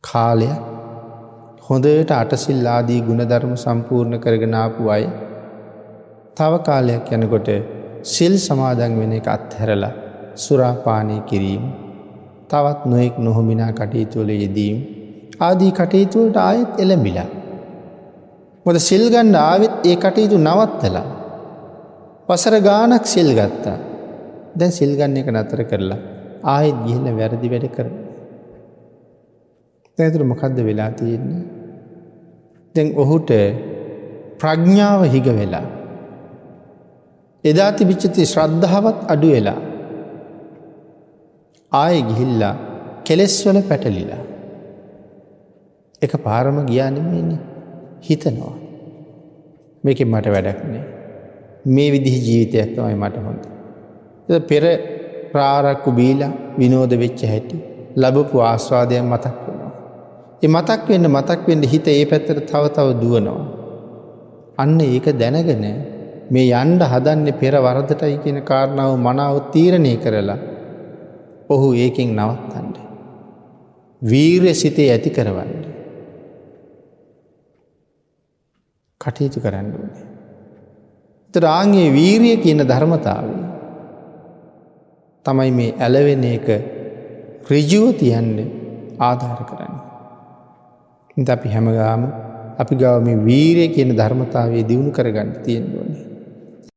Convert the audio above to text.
කාලය හොඳට අටසිල් ආදී ගුණධර්ම සම්පූර්ණ කරගෙන ආපු අය තව කාලයක් යනකොට සිල් සමාදන් වෙන එක අත්හැරලා සුරාපානය කිරීම, තවත් නොයෙක් නොහොමිනා කටයුතු වල යෙදීම ආදී කටයුතු වලට ආයෙත් එළඹිලා. මොකද සිල් ගන්න ආවෙත් ඒ කටයුතු නවත්තලා වසර ගාණක් සිල් ගත්තා. දැන් සිල් ගන්න එක නතර කරලා ආයෙත් ගිහිල්ලා වැරදි වැඩ කරනවා. දැන් ඒතර මොකද්ද වෙලා තියෙන්නේ? දැන් ඔහුට ප්‍රඥාව හිග වෙලා, එදා තිබිච්ච ශ්‍රද්ධාවත් අඩු වෙලා, ආයෙ ගිහිල්ලා කෙලෙස් වල පැටලිලා. එක පාරම ගියා නෙමෙයිනේ. හිතනවා මේකෙන් මට වැඩක් නෑ. මේ විදිහේ ජීවිතයක් තමයි මට හොඳ. ඒක පෙර ප්‍රාරක්කු බීලා විනෝද වෙච්ච හැටි, ලැබපු ආස්වාදයන් මතක් වෙනවා. ඒ මතක් වෙන්න හිත ඒ පැත්තට තව තව දුවනවා. අන්න ඒක දැනගෙන මේ යන්න හදන්නේ පෙර වරදටයි කියන කාරණාව මනාව තීරණය කරලා ඔහු ඒකෙන් නවත්තන්න. වීරිය සිතේ ඇති කරවන්න. කටයුතු කරන්න ඕනේ. ඒතර ආන්ගේ වීරිය කියන ධර්මතාවය තමයි මේ ඇලවෙන එක ඍජුව තියන්නේ ආධාර කරන්නේ. ඉතින් අපි හැමගාම අපි ගාව මේ වීරිය කියන ධර්මතාවය දිනු කරගන්න තියෙනවා.